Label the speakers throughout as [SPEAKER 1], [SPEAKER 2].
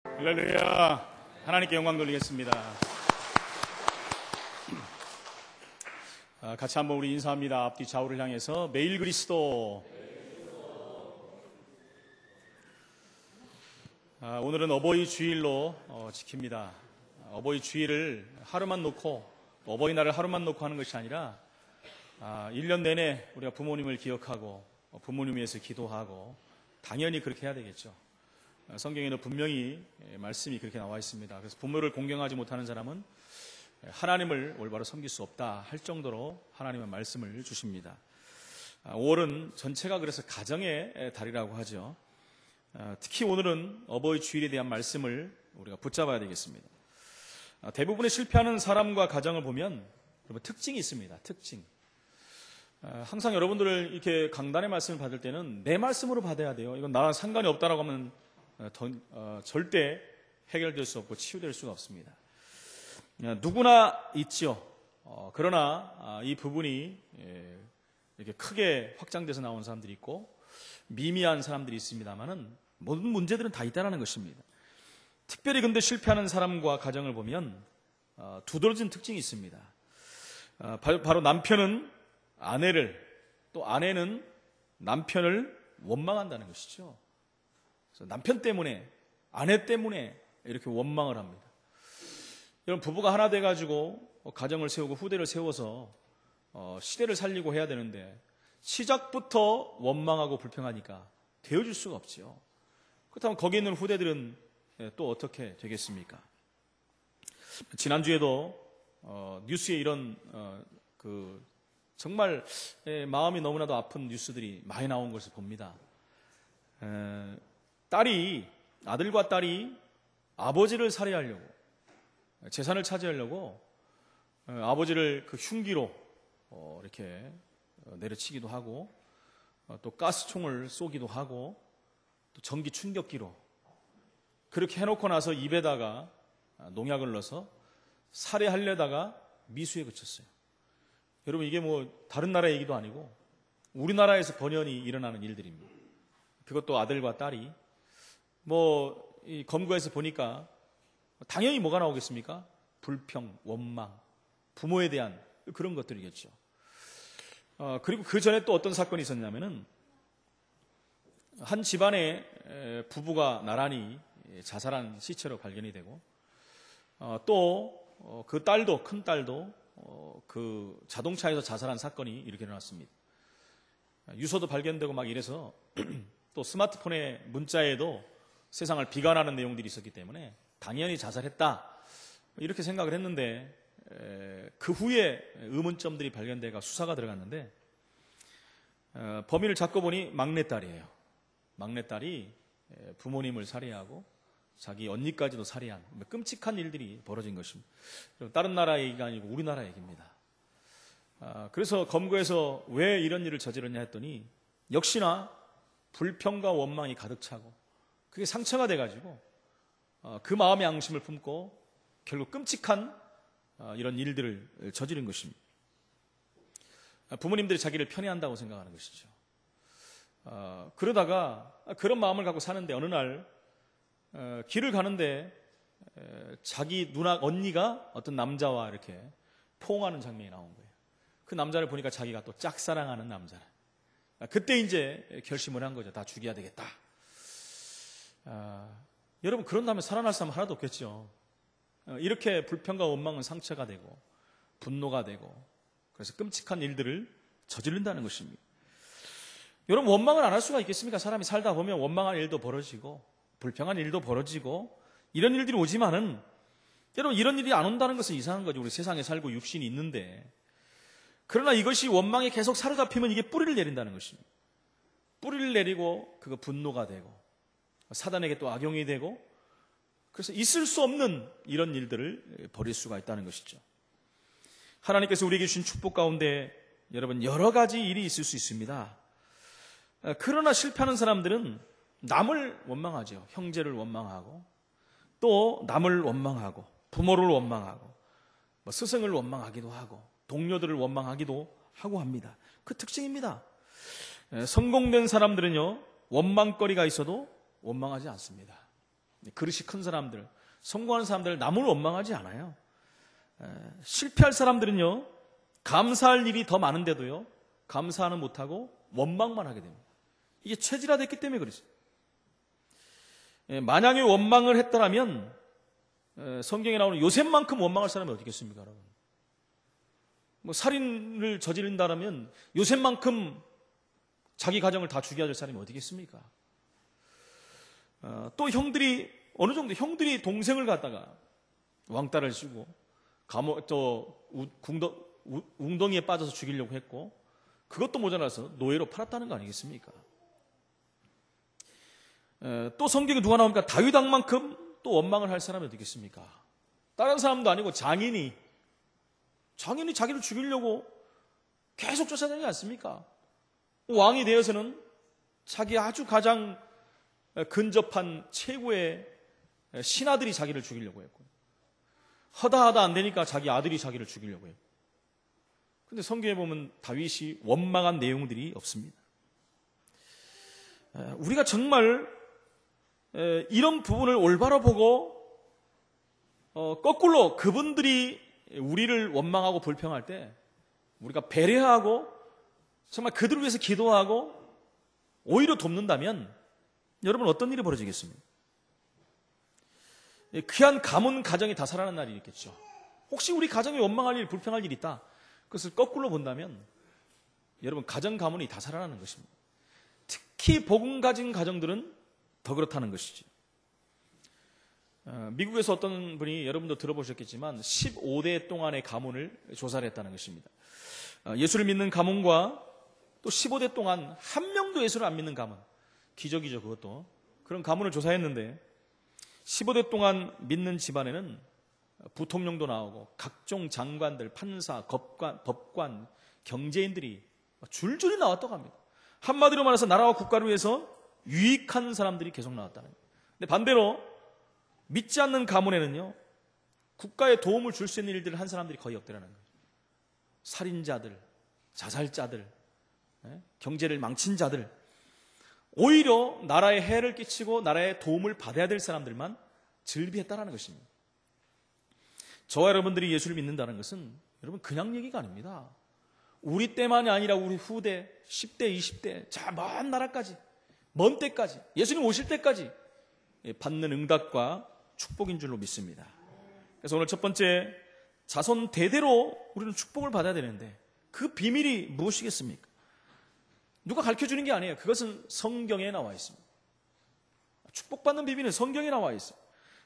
[SPEAKER 1] 할렐루야. 하나님께 영광 돌리겠습니다. 같이 한번 우리 인사합니다. 앞뒤 좌우를 향해서 매일 그리스도. 오늘은 어버이 주일로 지킵니다. 어버이 주일을 하루만 놓고, 어버이날을 하루만 놓고 하는 것이 아니라 1년 내내 우리가 부모님을 기억하고 부모님 위해서 기도하고 당연히 그렇게 해야 되겠죠. 성경에는 분명히 말씀이 그렇게 나와 있습니다. 그래서 부모를 공경하지 못하는 사람은 하나님을 올바로 섬길 수 없다 할 정도로 하나님의 말씀을 주십니다. 5월은 전체가 그래서 가정의 달이라고 하죠. 특히 오늘은 어버이 주일에 대한 말씀을 우리가 붙잡아야 되겠습니다. 대부분의 실패하는 사람과 가정을 보면 특징이 있습니다. 특징. 항상 여러분들을 이렇게 강단의 말씀을 받을 때는 내 말씀으로 받아야 돼요. 이건 나랑 상관이 없다라고 하면 절대 해결될 수 없고 치유될 수가 없습니다. 누구나 있죠. 그러나 이 부분이 이렇게 크게 확장돼서 나온 사람들이 있고 미미한 사람들이 있습니다만은 모든 문제들은 다 있다는 것입니다. 특별히 근데 실패하는 사람과 가정을 보면 두드러진 특징이 있습니다. 바로 남편은 아내를, 또 아내는 남편을 원망한다는 것이죠. 그래서 남편 때문에, 아내 때문에 이렇게 원망을 합니다. 여러분, 부부가 하나 돼가지고 가정을 세우고 후대를 세워서 시대를 살리고 해야 되는데 시작부터 원망하고 불평하니까 되어줄 수가 없죠. 그렇다면 거기 있는 후대들은 또 어떻게 되겠습니까? 지난주에도 뉴스에 이런 정말 마음이 너무나도 아픈 뉴스들이 많이 나온 것을 봅니다. 아들과 딸이 아버지를 살해하려고, 재산을 차지하려고 아버지를 그 흉기로 이렇게 내려치기도 하고, 또 가스총을 쏘기도 하고, 또 전기 충격기로 그렇게 해놓고 나서 입에다가 농약을 넣어서 살해하려다가 미수에 그쳤어요. 여러분, 이게 다른 나라 얘기도 아니고 우리나라에서 번연히 일어나는 일들입니다. 그것도 아들과 딸이 이 검거에서 보니까 당연히 뭐가 나오겠습니까? 불평, 원망, 부모에 대한 그런 것들이겠죠. 그리고 그 전에 또 어떤 사건이 있었냐면은 한 집안에 부부가 나란히 자살한 시체로 발견이 되고, 또 그 딸도, 큰 딸도 그 자동차에서 자살한 사건이 이렇게 일어났습니다. 유서도 발견되고 막 이래서 또 스마트폰의 문자에도 세상을 비관하는 내용들이 있었기 때문에 당연히 자살했다 이렇게 생각을 했는데, 그 후에 의문점들이 발견돼가 수사가 들어갔는데 범인을 잡고 보니 막내딸이에요. 막내딸이 부모님을 살해하고 자기 언니까지도 살해한 끔찍한 일들이 벌어진 것입니다. 다른 나라 얘기가 아니고 우리나라 얘기입니다. 그래서 검거에서 왜 이런 일을 저질렀냐 했더니 역시나 불평과 원망이 가득 차고 그게 상처가 돼가지고 그 마음의 앙심을 품고 결국 끔찍한 이런 일들을 저지른 것입니다. 부모님들이 자기를 편애한다고 생각하는 것이죠. 그러다가 그런 마음을 갖고 사는데 어느 날 길을 가는데 자기 언니가 어떤 남자와 이렇게 포옹하는 장면이 나온 거예요. 그 남자를 보니까 자기가 또 짝사랑하는 남자라. 그때 이제 결심을 한 거죠. 다 죽여야 되겠다. 여러분, 그런 다음에 살아날 사람 하나도 없겠죠. 이렇게 불평과 원망은 상처가 되고 분노가 되고 그래서 끔찍한 일들을 저지른다는 것입니다. 여러분, 원망을 안 할 수가 있겠습니까? 사람이 살다 보면 원망한 일도 벌어지고 불평한 일도 벌어지고 이런 일들이 오지만은, 여러분, 이런 일이 안 온다는 것은 이상한 거죠. 우리 세상에 살고 육신이 있는데. 그러나 이것이 원망에 계속 사로잡히면 이게 뿌리를 내린다는 것입니다. 뿌리를 내리고 그거 분노가 되고 사단에게 또 악용이 되고, 그래서 있을 수 없는 이런 일들을 벌일 수가 있다는 것이죠. 하나님께서 우리에게 주신 축복 가운데 여러분 여러 가지 일이 있을 수 있습니다. 그러나 실패하는 사람들은 남을 원망하죠. 형제를 원망하고 또 남을 원망하고 부모를 원망하고 스승을 원망하기도 하고 동료들을 원망하기도 하고 합니다. 그 특징입니다. 성공된 사람들은요, 원망거리가 있어도 원망하지 않습니다. 그릇이 큰 사람들, 성공하는 사람들 남을 원망하지 않아요. 실패할 사람들은요, 감사할 일이 더 많은데도요, 감사는 못하고 원망만 하게 됩니다. 이게 체질화됐기 때문에 그렇죠. 만약에 원망을 했더라면 성경에 나오는 요셉만큼 원망할 사람이 어디 있겠습니까, 여러분? 뭐 살인을 저지른다면 요셉만큼 자기 가정을 다 죽여야 될 사람이 어디 있겠습니까? 또 형들이 어느 정도 형들이 동생을 갖다가 왕따를 쓰고 감옥 웅덩이에 빠져서 죽이려고 했고 그것도 모자라서 노예로 팔았다는 거 아니겠습니까? 또 성경에 누가 나옵니까? 다윗 왕만큼 또 원망을 할 사람이 어디 있겠습니까? 다른 사람도 아니고 장인이 자기를 죽이려고 계속 쫓아다니지 않습니까? 왕이 되어서는 자기 아주 가장 근접한 최고의 신하들이 자기를 죽이려고 했고 하다 안 되니까 자기 아들이 자기를 죽이려고 했고 근데 성경에 보면 다윗이 원망한 내용들이 없습니다. 우리가 정말 이런 부분을 올바로 보고 거꾸로 그분들이 우리를 원망하고 불평할 때 우리가 배려하고 정말 그들을 위해서 기도하고 오히려 돕는다면 여러분 어떤 일이 벌어지겠습니까? 귀한 가문 가정이 다 살아나는 날이 있겠죠. 혹시 우리 가정에 원망할 일, 불평할 일이 있다. 그것을 거꾸로 본다면 여러분 가정 가문이 다 살아나는 것입니다. 특히 복음 가진 가정들은 더 그렇다는 것이죠. 미국에서 어떤 분이 여러분도 들어보셨겠지만 15대 동안의 가문을 조사를 했다는 것입니다. 예수를 믿는 가문과 또 15대 동안 한 명도 예수를 안 믿는 가문, 기적이죠 그것도. 그런 가문을 조사했는데 15대 동안 믿는 집안에는 부통령도 나오고 각종 장관들, 판사, 법관, 경제인들이 줄줄이 나왔다고 합니다. 한마디로 말해서 나라와 국가를 위해서 유익한 사람들이 계속 나왔다는 거예요. 근데 반대로 믿지 않는 가문에는요, 국가에 도움을 줄 수 있는 일들을 한 사람들이 거의 없더라는 거예요. 살인자들, 자살자들, 경제를 망친 자들, 오히려 나라에 해를 끼치고 나라에 도움을 받아야 될 사람들만 즐비했다라는 것입니다. 저와 여러분들이 예수를 믿는다는 것은 여러분 그냥 얘기가 아닙니다. 우리 때만이 아니라 우리 후대 10대, 20대, 저 먼 나라까지, 먼 때까지, 예수님 오실 때까지 받는 응답과 축복인 줄로 믿습니다. 그래서 오늘 첫 번째, 자손 대대로 우리는 축복을 받아야 되는데 그 비밀이 무엇이겠습니까? 누가 가르쳐주는 게 아니에요. 그것은 성경에 나와 있습니다. 축복받는 비밀은 성경에 나와 있어요.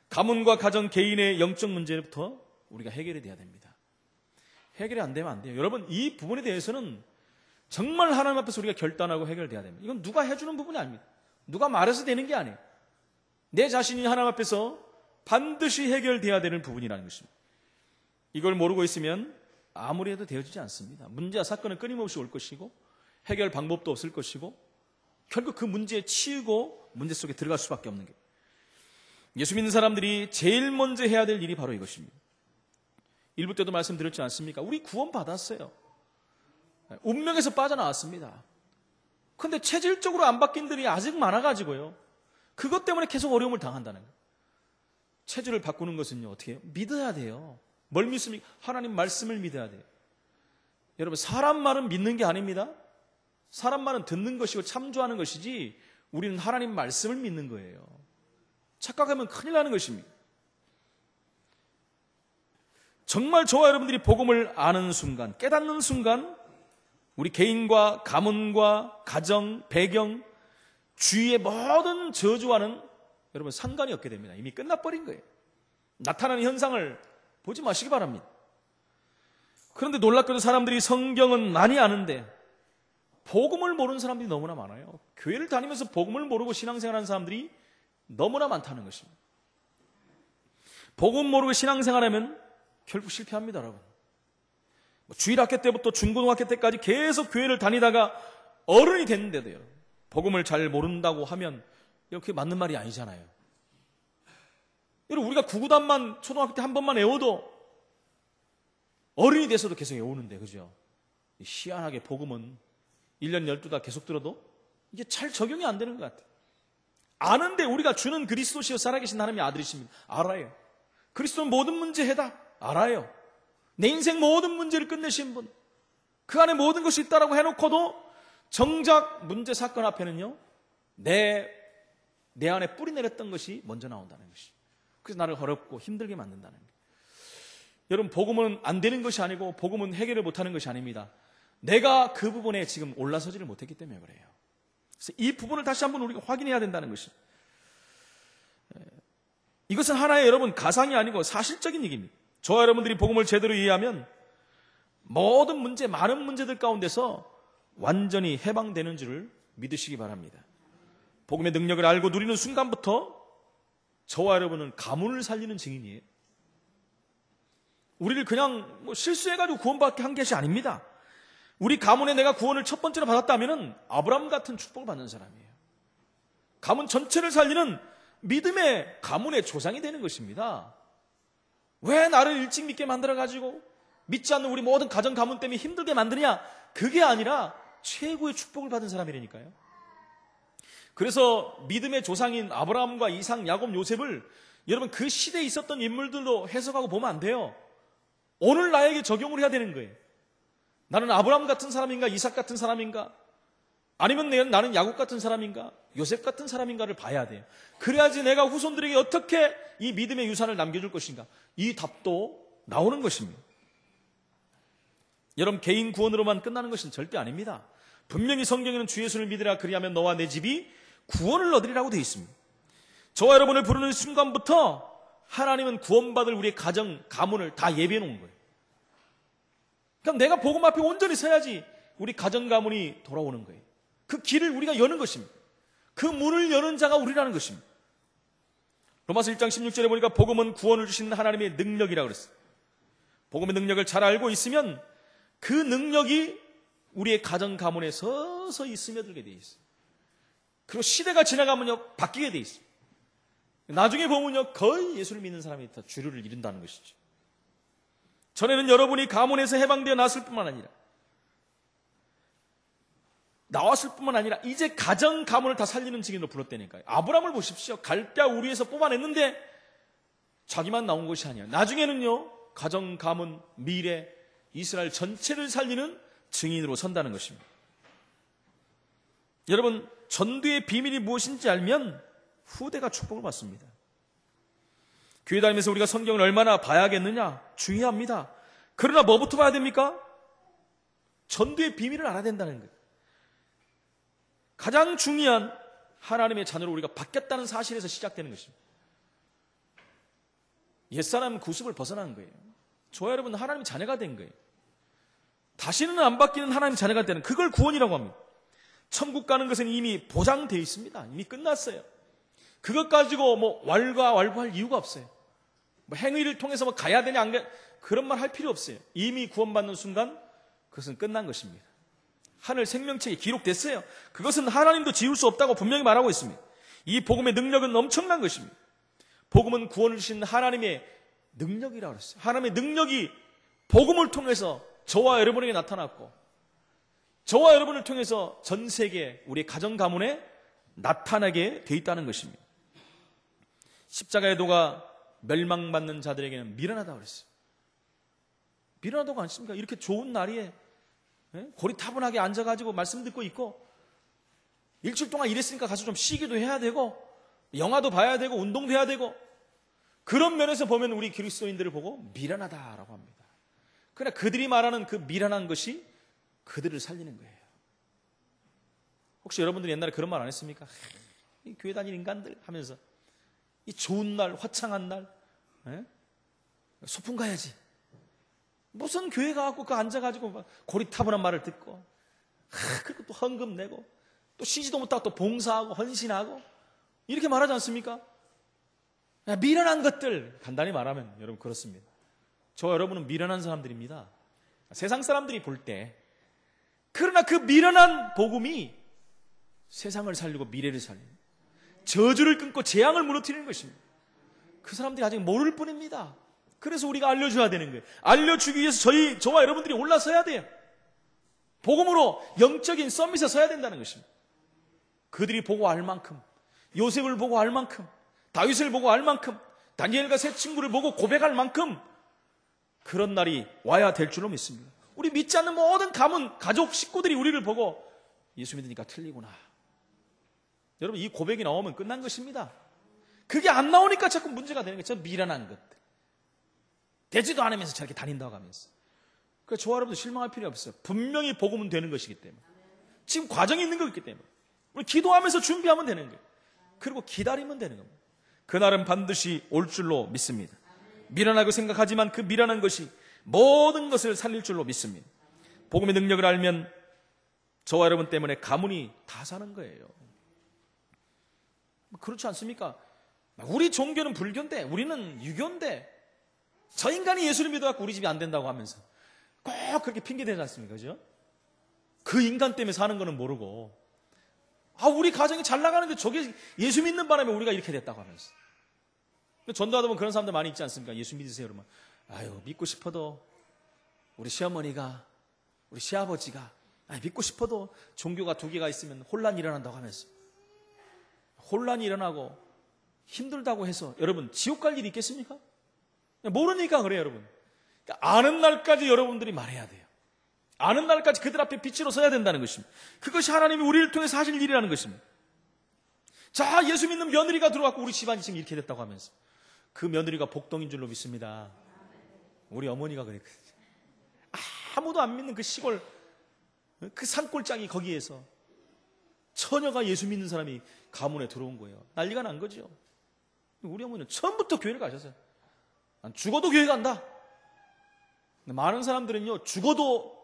[SPEAKER 1] 가문과 가정, 개인의 영적 문제부터 우리가 해결이 돼야 됩니다. 해결이 안 되면 안 돼요. 여러분, 이 부분에 대해서는 정말 하나님 앞에서 우리가 결단하고 해결돼야 됩니다. 이건 누가 해주는 부분이 아닙니다. 누가 말해서 되는 게 아니에요. 내 자신이 하나님 앞에서 반드시 해결돼야 되는 부분이라는 것입니다. 이걸 모르고 있으면 아무리 해도 되어지지 않습니다. 문제와 사건은 끊임없이 올 것이고 해결 방법도 없을 것이고 결국 그 문제에 치이고 문제 속에 들어갈 수밖에 없는 게 예수 믿는 사람들이 제일 먼저 해야 될 일이 바로 이것입니다. 일부 때도 말씀드렸지 않습니까? 우리 구원 받았어요. 운명에서 빠져나왔습니다. 그런데 체질적으로 안 바뀐 들이 아직 많아가지고요. 그것 때문에 계속 어려움을 당한다는 거예요. 체질을 바꾸는 것은요, 어떻게 해요? 믿어야 돼요. 뭘 믿습니까? 하나님 말씀을 믿어야 돼요. 여러분, 사람 말은 믿는 게 아닙니다. 사람 말은 듣는 것이고 참조하는 것이지 우리는 하나님 말씀을 믿는 거예요. 착각하면 큰일 나는 것입니다. 정말 저와 여러분들이 복음을 아는 순간, 깨닫는 순간 우리 개인과 가문과 가정, 배경, 주위의 모든 저주와는 여러분 상관이 없게 됩니다. 이미 끝나버린 거예요. 나타나는 현상을 보지 마시기 바랍니다. 그런데 놀랍게도 사람들이 성경은 많이 아는데 복음을 모르는 사람들이 너무나 많아요. 교회를 다니면서 복음을 모르고 신앙생활하는 사람들이 너무나 많다는 것입니다. 복음 모르고 신앙생활하면 결국 실패합니다, 여러분. 주일학교 때부터 중고등학교 때까지 계속 교회를 다니다가 어른이 됐는데도요, 복음을 잘 모른다고 하면 이렇게 맞는 말이 아니잖아요. 여러분, 우리가 구구단만 초등학교 때 한 번만 외워도 어른이 돼서도 계속 외우는데, 그죠? 희한하게 복음은 1년 12달 계속 들어도 이게 잘 적용이 안 되는 것 같아요. 아는데 우리가 주는 그리스도시여 살아계신 하나님의 아들이십니다. 알아요. 그리스도는 모든 문제 해답 알아요. 내 인생 모든 문제를 끝내신 분, 그 안에 모든 것이 있다라고 해놓고도 정작 문제 사건 앞에는요, 내 안에 뿌리 내렸던 것이 먼저 나온다는 것이. 그래서 나를 어렵고 힘들게 만든다는 거예요. 여러분, 복음은 안 되는 것이 아니고 복음은 해결을 못하는 것이 아닙니다. 내가 그 부분에 지금 올라서지를 못했기 때문에 그래요. 그래서 이 부분을 다시 한번 우리가 확인해야 된다는 것입니다. 이것은 하나의 여러분 가상이 아니고 사실적인 얘기입니다. 저와 여러분들이 복음을 제대로 이해하면 모든 문제, 많은 문제들 가운데서 완전히 해방되는 줄을 믿으시기 바랍니다. 복음의 능력을 알고 누리는 순간부터 저와 여러분은 가문을 살리는 증인이에요. 우리를 그냥 실수해가지고 구원받게 한 것이 아닙니다. 우리 가문에 내가 구원을 첫 번째로 받았다면 아브라함 같은 축복을 받는 사람이에요. 가문 전체를 살리는 믿음의 가문의 조상이 되는 것입니다. 왜 나를 일찍 믿게 만들어가지고 믿지 않는 우리 모든 가정 가문 때문에 힘들게 만드냐? 그게 아니라 최고의 축복을 받은 사람이라니까요. 그래서 믿음의 조상인 아브라함과 이삭, 야곱, 요셉을 여러분 그 시대에 있었던 인물들로 해석하고 보면 안 돼요. 오늘 나에게 적용을 해야 되는 거예요. 나는 아브라함 같은 사람인가? 이삭 같은 사람인가? 아니면 나는 야곱 같은 사람인가? 요셉 같은 사람인가를 봐야 돼요. 그래야지 내가 후손들에게 어떻게 이 믿음의 유산을 남겨줄 것인가? 이 답도 나오는 것입니다. 여러분, 개인 구원으로만 끝나는 것은 절대 아닙니다. 분명히 성경에는 주 예수를 믿으라 그리하면 너와 내 집이 구원을 얻으리라고 되어 있습니다. 저와 여러분을 부르는 순간부터 하나님은 구원받을 우리의 가정, 가문을 다 예비해 놓은 거예요. 그럼 내가 복음 앞에 온전히 서야지 우리 가정, 가문이 돌아오는 거예요. 그 길을 우리가 여는 것입니다. 그 문을 여는 자가 우리라는 것입니다. 로마서 1장 16절에 보니까 복음은 구원을 주시는 하나님의 능력이라고 그랬어요. 복음의 능력을 잘 알고 있으면 그 능력이 우리의 가정, 가문에 서서히 스며들게 돼 있어요. 그리고 시대가 지나가면요, 바뀌게 돼 있어요. 나중에 보면요, 거의 예수를 믿는 사람이 다 주류를 이룬다는 것이죠. 전에는 여러분이 가문에서 해방되어 나왔을 뿐만 아니라 이제 가정, 가문을 다 살리는 증인으로 불렀다니까요. 아브라함을 보십시오. 갈대아 우리에서 뽑아냈는데 자기만 나온 것이 아니야. 나중에는요, 가정, 가문, 미래, 이스라엘 전체를 살리는 증인으로 선다는 것입니다. 여러분, 전도의 비밀이 무엇인지 알면 후대가 축복을 받습니다. 교회 다니면서 우리가 성경을 얼마나 봐야겠느냐? 중요합니다. 그러나 뭐부터 봐야 됩니까? 전도의 비밀을 알아야 된다는 거예요. 가장 중요한 하나님의 자녀로 우리가 바뀌었다는 사실에서 시작되는 것입니다. 옛사람 구습을 벗어난 거예요. 저와 여러분 하나님의 자녀가 된 거예요. 다시는 안 바뀌는 하나님의 자녀가 되는, 그걸 구원이라고 합니다. 천국 가는 것은 이미 보장되어 있습니다. 이미 끝났어요. 그것 가지고 왈가왈부할 이유가 없어요. 행위를 통해서 가야 되냐 안 가야, 그런 말 할 필요 없어요. 이미 구원받는 순간 그것은 끝난 것입니다. 하늘 생명책에 기록됐어요. 그것은 하나님도 지울 수 없다고 분명히 말하고 있습니다. 이 복음의 능력은 엄청난 것입니다. 복음은 구원을 주신 하나님의 능력이라고 그랬어요. 하나님의 능력이 복음을 통해서 저와 여러분에게 나타났고, 저와 여러분을 통해서 전 세계 우리의 가정 가문에 나타나게 돼 있다는 것입니다. 십자가의 도가 멸망받는 자들에게는 미련하다고 그랬어요. 미련하다고 않습니까? 이렇게 좋은 날에 고리타분하게 앉아가지고 말씀 듣고 있고, 일주일 동안 일했으니까 가서 좀 쉬기도 해야 되고, 영화도 봐야 되고, 운동도 해야 되고, 그런 면에서 보면 우리 그리스도인들을 보고 미련하다라고 합니다. 그러나 그들이 말하는 그 미련한 것이 그들을 살리는 거예요. 혹시 여러분들이 옛날에 그런 말 안 했습니까? 이 교회 다니는 인간들 하면서 이 좋은 날, 화창한 날 소풍 가야지. 무슨 교회 가갖고 그 앉아가지고 고리타분한 말을 듣고, 그리고 또 헌금 내고, 또 쉬지도 못하고 또 봉사하고 헌신하고, 이렇게 말하지 않습니까? 미련한 것들, 간단히 말하면 여러분 그렇습니다. 저와 여러분은 미련한 사람들입니다. 세상 사람들이 볼 때. 그러나 그 미련한 복음이 세상을 살리고 미래를 살리는, 저주를 끊고 재앙을 무너뜨리는 것입니다. 그 사람들이 아직 모를 뿐입니다. 그래서 우리가 알려줘야 되는 거예요. 알려주기 위해서 저와 여러분들이 올라서야 돼요. 복음으로 영적인 서밋에 서야 된다는 것입니다. 그들이 보고 알 만큼, 요셉을 보고 알 만큼, 다윗을 보고 알 만큼, 다니엘과 세 친구를 보고 고백할 만큼 그런 날이 와야 될 줄로 믿습니다. 우리 믿지 않는 모든 가문, 가족, 식구들이 우리를 보고 예수 믿으니까 틀리구나. 여러분, 이 고백이 나오면 끝난 것입니다. 그게 안 나오니까 자꾸 문제가 되는 거예요. 저 미련한 것들. 되지도 않으면서 저렇게 다닌다고 하면서. 그러니까 저와 여러분도 실망할 필요 없어요. 분명히 복음은 되는 것이기 때문에. 지금 과정이 있는 거기 때문에. 우리 기도하면서 준비하면 되는 거예요. 그리고 기다리면 되는 겁니다. 그날은 반드시 올 줄로 믿습니다. 미련하고 생각하지만 그 미련한 것이 모든 것을 살릴 줄로 믿습니다. 복음의 능력을 알면 저와 여러분 때문에 가문이 다 사는 거예요. 그렇지 않습니까? 우리 종교는 불교인데, 우리는 유교인데, 저 인간이 예수를 믿어갖고 우리 집이 안 된다고 하면서 꼭 그렇게 핑계대지 않습니까? 그죠? 그 인간 때문에 사는 거는 모르고, 우리 가정이 잘 나가는데 저게 예수 믿는 바람에 우리가 이렇게 됐다고 하면서. 전도하다 보면 그런 사람들 많이 있지 않습니까? 예수 믿으세요. 그러면 믿고 싶어도 우리 시어머니가, 우리 시아버지가, 믿고 싶어도 종교가 두 개가 있으면 혼란이 일어난다고 하면서. 혼란이 일어나고 힘들다고 해서 여러분 지옥 갈 일이 있겠습니까? 모르니까 그래요, 여러분. 그러니까 아는 날까지 여러분들이 말해야 돼요. 아는 날까지 그들 앞에 빛으로 서야 된다는 것입니다. 그것이 하나님이 우리를 통해서 하실 일이라는 것입니다. 자, 예수 믿는 며느리가 들어왔고 우리 집안이 지금 이렇게 됐다고 하면서 그 며느리가 복덩인 줄로 믿습니다. 우리 어머니가 그랬거든요. 아무도 안 믿는 그 시골, 그 산골짜기 거기에서 처녀가 예수 믿는 사람이 가문에 들어온 거예요. 난리가 난 거죠. 우리 어머니는 처음부터 교회를 가셨어요. 난 죽어도 교회 간다. 많은 사람들은요, 죽어도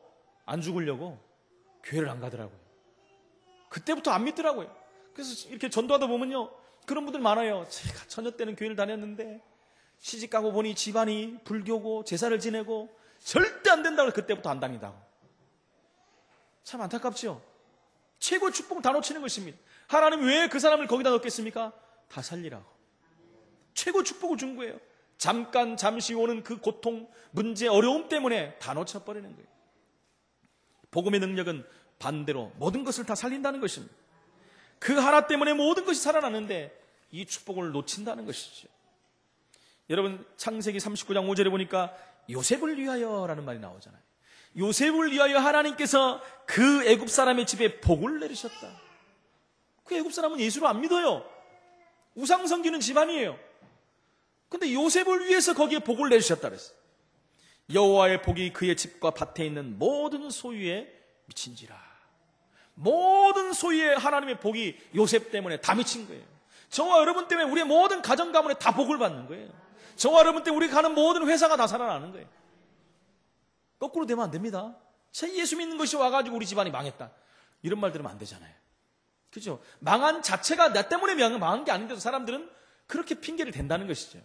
[SPEAKER 1] 안 죽으려고 교회를 안 가더라고요. 그때부터 안 믿더라고요. 그래서 이렇게 전도하다 보면요, 그런 분들 많아요. 제가 처녀 때는 교회를 다녔는데 시집 가고 보니 집안이 불교고 제사를 지내고 절대 안 된다고 그때부터 안 다닌다고. 참 안타깝죠. 최고의 축복은 다 놓치는 것입니다. 하나님 왜 그 사람을 거기다 넣겠습니까? 다 살리라고. 최고의 축복을 준 거예요. 잠시 오는 그 고통, 문제, 어려움 때문에 다 놓쳐버리는 거예요. 복음의 능력은 반대로 모든 것을 다 살린다는 것입니다. 그 하나 때문에 모든 것이 살아나는데 이 축복을 놓친다는 것이죠. 여러분, 창세기 39장 5절에 보니까 요셉을 위하여라는 말이 나오잖아요. 요셉을 위하여 하나님께서 그 애굽 사람의 집에 복을 내리셨다. 그 애굽 사람은 예수를 안 믿어요. 우상 섬기는 집안이에요. 근데 요셉을 위해서 거기에 복을 내주셨다 그랬어요. 여호와의 복이 그의 집과 밭에 있는 모든 소유에 미친지라. 모든 소유에 하나님의 복이 요셉 때문에 다 미친 거예요. 저와 여러분 때문에 우리의 모든 가정 가문에 다 복을 받는 거예요. 저와 여러분 때문에 우리가 가는 모든 회사가 다 살아나는 거예요. 거꾸로 되면 안 됩니다. 예수 믿는 것이 와가지고 우리 집안이 망했다, 이런 말 들으면 안 되잖아요. 그죠? 망한 자체가 나 때문에 망한 게 아닌데도 사람들은 그렇게 핑계를 댄다는 것이죠.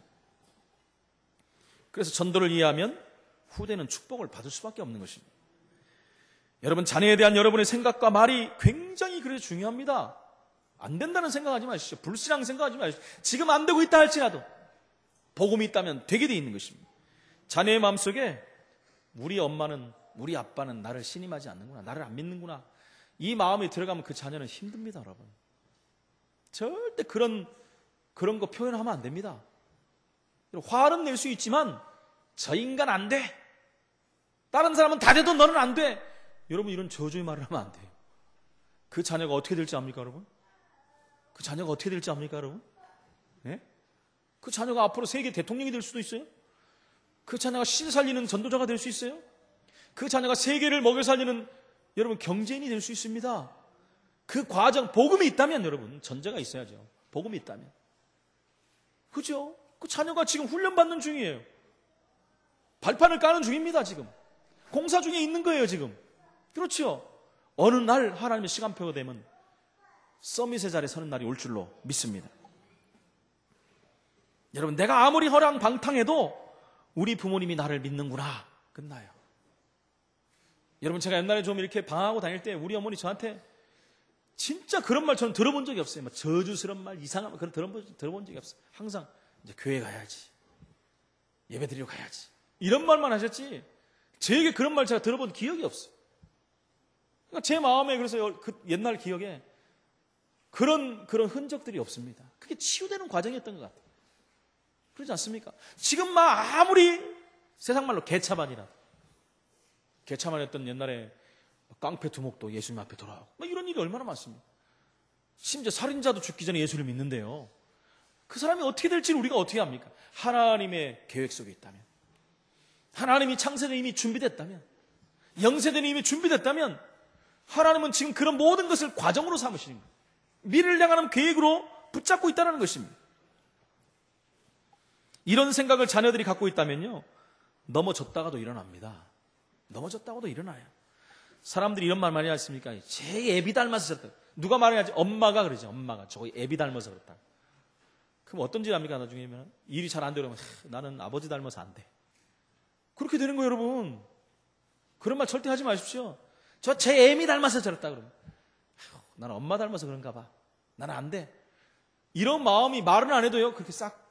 [SPEAKER 1] 그래서 전도를 이해하면 후대는 축복을 받을 수밖에 없는 것입니다. 여러분, 자녀에 대한 여러분의 생각과 말이 굉장히 그래서 중요합니다. 안 된다는 생각하지 마시죠. 불신앙 생각하지 마시죠. 지금 안 되고 있다 할지라도 복음이 있다면 되게 돼 있는 것입니다. 자녀의 마음속에 우리 엄마는, 우리 아빠는 나를 신임하지 않는구나, 나를 안 믿는구나, 이 마음이 들어가면 그 자녀는 힘듭니다. 여러분, 절대 그런 거 표현하면 안 됩니다. 화는 낼 수 있지만 저 인간 안 돼, 다른 사람은 다 돼도 너는 안 돼, 여러분, 이런 저주의 말을 하면 안 돼요. 그 자녀가 어떻게 될지 압니까, 여러분? 그 자녀가 어떻게 될지 압니까, 여러분? 네? 그 자녀가 앞으로 세계 대통령이 될 수도 있어요. 그 자녀가 신 살리는 전도자가 될 수 있어요. 그 자녀가 세계를 먹여 살리는 여러분 경제인이 될 수 있습니다. 그 과정, 복음이 있다면 여러분, 전제가 있어야죠. 복음이 있다면. 그죠? 그 자녀가 지금 훈련받는 중이에요. 발판을 까는 중입니다. 지금 공사 중에 있는 거예요. 지금. 그렇죠? 어느 날 하나님의 시간표가 되면 서밋의 자리에 서는 날이 올 줄로 믿습니다. 여러분, 내가 아무리 허랑방탕해도 우리 부모님이 나를 믿는구나, 끝나요. 여러분, 제가 옛날에 좀 이렇게 방황하고 다닐 때 우리 어머니 저한테 진짜 그런 말 저는 들어본 적이 없어요. 막 저주스러운 말, 이상한 말, 그런 들어본 적이 없어요. 항상 이제 교회 가야지, 예배 드리러 가야지, 이런 말만 하셨지 저에게 그런 말 제가 들어본 기억이 없어요. 그러니까 제 마음에, 그래서 그 옛날 기억에 그런 흔적들이 없습니다. 그게 치유되는 과정이었던 것 같아요. 그렇지 않습니까? 지금 막 아무리 세상 말로 개차반이라도, 개차반했던 옛날에 깡패 두목도 예수님 앞에 돌아오고 막 이런 일이 얼마나 많습니까? 심지어 살인자도 죽기 전에 예수를 믿는데요. 그 사람이 어떻게 될지를 우리가 어떻게 합니까? 하나님의 계획 속에 있다면, 하나님이 창세전에 이미 준비됐다면, 영세전에 이미 준비됐다면, 하나님은 지금 그런 모든 것을 과정으로 삼으시는 거예요. 미래를 향하는 계획으로 붙잡고 있다는 것입니다. 이런 생각을 자녀들이 갖고 있다면요, 넘어졌다가도 일어납니다. 넘어졌다가도 일어나요. 사람들이 이런 말 많이 하십니까? 제 애비 닮아서 저랬다. 누가 말해야지? 엄마가 그러죠. 엄마가 저거 애비 닮아서 그렇다. 그럼 어떤 짓 합니까? 나중에 일이 잘 안 되면 나는 아버지 닮아서 안 돼. 그렇게 되는 거예요, 여러분. 그런 말 절대 하지 마십시오. 저 제 애미 닮아서 저랬다 그러면 나는 엄마 닮아서 그런가 봐. 나는 안 돼. 이런 마음이 말은 안 해도요, 그렇게 싹